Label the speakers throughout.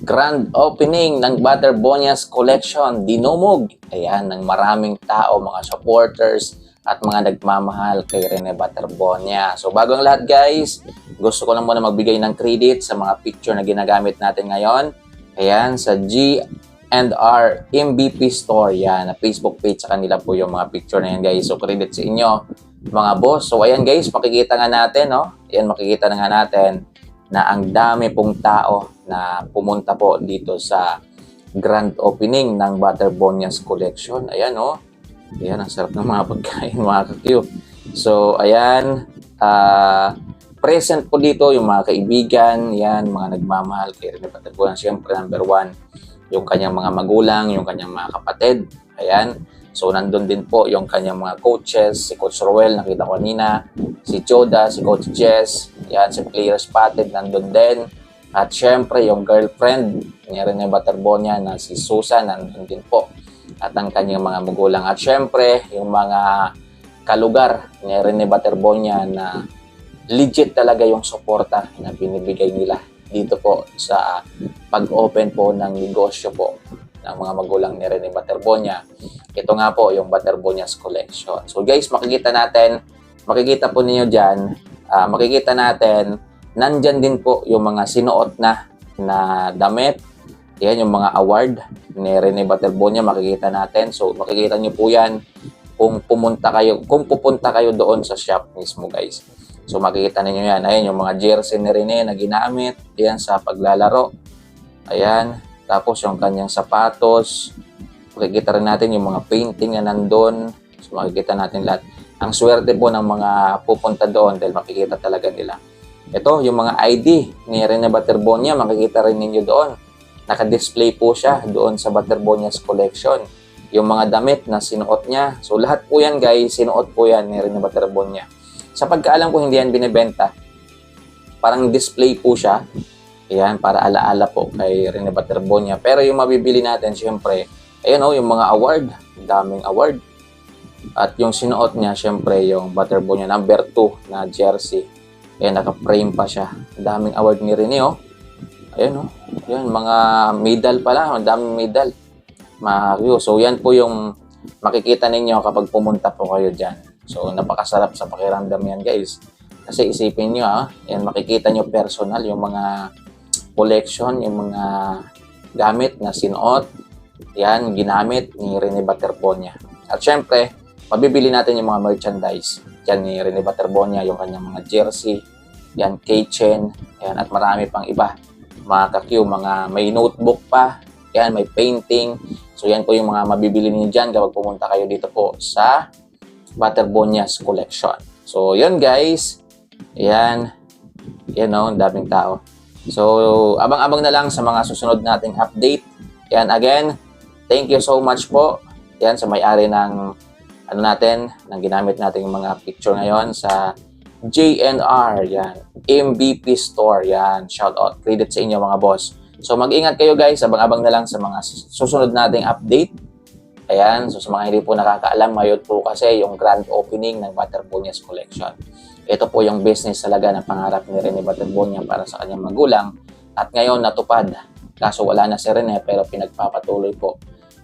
Speaker 1: Grand opening ng Butterbonias Collection, dinumog. Ayan, ng maraming tao, mga supporters, at mga nagmamahal kay Rene Butterbonia. So bago ang lahat guys, gusto ko lang muna magbigay ng credit sa mga picture na ginagamit natin ngayon. Ayan, sa G&R MVP Store, yan, na Facebook page sa kanila po yung mga picture na yan guys. So credit sa inyo mga boss. So ayan guys, makikita nga natin, no? Ayan, makikita na nga natin na ang dami pong tao na pumunta po dito sa grand opening ng Butterbonias Collection. Ayan, no? Ayan, ang sarap ng mga pagkain, mga ka-cute. So, ayan, present po dito yung mga kaibigan, yan, mga nagmamahal kay Rene Butterbonias. Siyempre, number one, yung kanyang mga magulang, yung kanyang mga kapatid. Ayan. So, nandun din po yung kanyang mga coaches, si Coach Roel, nakita ko kanina, si Choda, si Coach Jess, yan, si Player Spotted, nandun din. At syempre, yung girlfriend ni Rene Butterbonia na si Susan, nandun din po. At ang kanyang mga magulang. At syempre, yung mga kalugar ni Rene Butterbonia na legit talaga yung suporta na binibigay nila dito po sa pag-open po ng negosyo po ng mga magulang ni Rene Butterbonia. Ito nga po yung Butterbonias Collection. So guys, makikita po ninyo dyan, makikita natin, nandyan din po yung mga sinuot na damit. Yan yung mga award ni Rene Butterbonia, makikita natin. So makikita nyo po yan kung pupunta kayo doon sa shop mismo guys. So makikita niyo yan. Ayan yung mga jersey ni Rene na ginamit. Ayan sa paglalaro. Ayan. Tapos yung kanyang sapatos. Makikita rin natin yung mga painting na nandun. So makikita natin lahat. Ang swerte po ng mga pupunta doon dahil makikita talaga nila. Ito, yung mga ID ni Rene Butterbonia, makikita rin ninyo doon. Naka-display po siya doon sa Butterbonias Collection. Yung mga damit na sinuot niya. So lahat po yan guys, sinuot po yan ni Rene Butterbonia. Sa pagkaalam ko, hindi yan binibenta. Parang display po siya. Ayan, para alaala po kay Rene Butterbonia. Pero yung mabibili natin, syempre, ayan o, yung mga award. Daming award. At yung sinuot niya, syempre, yung Butterbonia number 2 na jersey. Ayan, naka-frame pa siya. Daming award ni Rene, o. Ayan, o. Ayan, mga medal pala. Daming medal. So, yan po yung makikita ninyo kapag pumunta po kayo dyan. So, napakasarap sa pakiramdam yan, guys. Kasi isipin nyo, yan, makikita nyo personal yung mga collection, yung mga gamit na sinuot. Yan, ginamit ni Rene Butterbonia. At syempre, mabibili natin yung mga merchandise. Yan ni Rene Butterbonia, yung kanyang mga jersey, yan, keychain, yan, at marami pang iba. Mga kakyu, mga may notebook pa, yan, may painting. So, yan po yung mga mabibili niyo dyan kapag pumunta kayo dito po sa Butterbonias Collection. So, yun guys. Ayan. Yan o, daming tao. So, abang-abang na lang sa mga susunod nating update. Yan, again, thank you so much po. Yan, sa may-ari ng ng ginamit nating mga picture ngayon sa G&R. Yan, MVP Store. Yan, shout out. Credit sa inyo mga boss. So, mag-ingat kayo guys. Abang-abang na lang sa mga susunod nating update. Ayan, so sa mga hindi po nakakaalam, ngayon po kasi yung grand opening ng Butterbonias Collection. Ito po yung business talaga na pangarap ni Rene Butterbonia para sa kanyang magulang. At ngayon natupad. Kaso wala na si Rene pero pinagpapatuloy po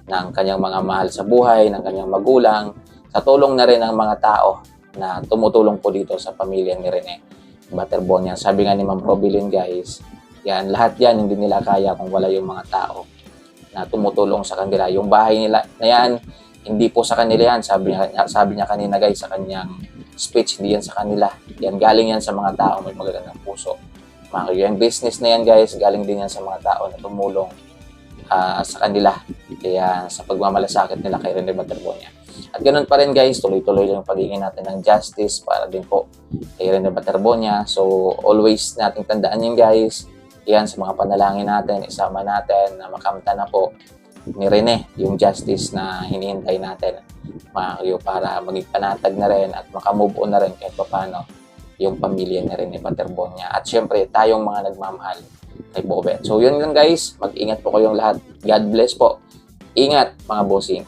Speaker 1: ng kanyang mga mahal sa buhay, ng kanyang magulang, sa tulong na rin ng mga tao na tumutulong po dito sa pamilya ni Rene Butterbonia. Sabi nga ni Ma'am Robilin guys, yan, lahat yan hindi nila kaya kung wala yung mga tao na tumutulong sa kanila. Yung bahay nila na yan, hindi po sa kanila yan. Sabi niya kanina guys sa kanyang speech, hindi yan sa kanila. Yan, galing yan sa mga tao may magagandang puso. Yung business na yan guys, galing din yan sa mga tao na tumulong sa kanila. Kaya sa pagmamalasakit nila kay Rene Butterbonia. At ganoon pa rin guys, tuloy-tuloy lang yung pagiging natin ng justice para din po kay Rene Butterbonia. So always nating tandaan yun guys. Yan, sa mga panalangin natin, isama natin na makamta na po ni Rene yung justice na hinihintay natin para maging panatag na rin at makamove on na rin kahit paano yung pamilya ni Rene Butterbonia. At syempre, tayong mga nagmamahal kay Bobet. So yun lang guys, mag-ingat po kayong lahat. God bless po. Ingat mga bossing.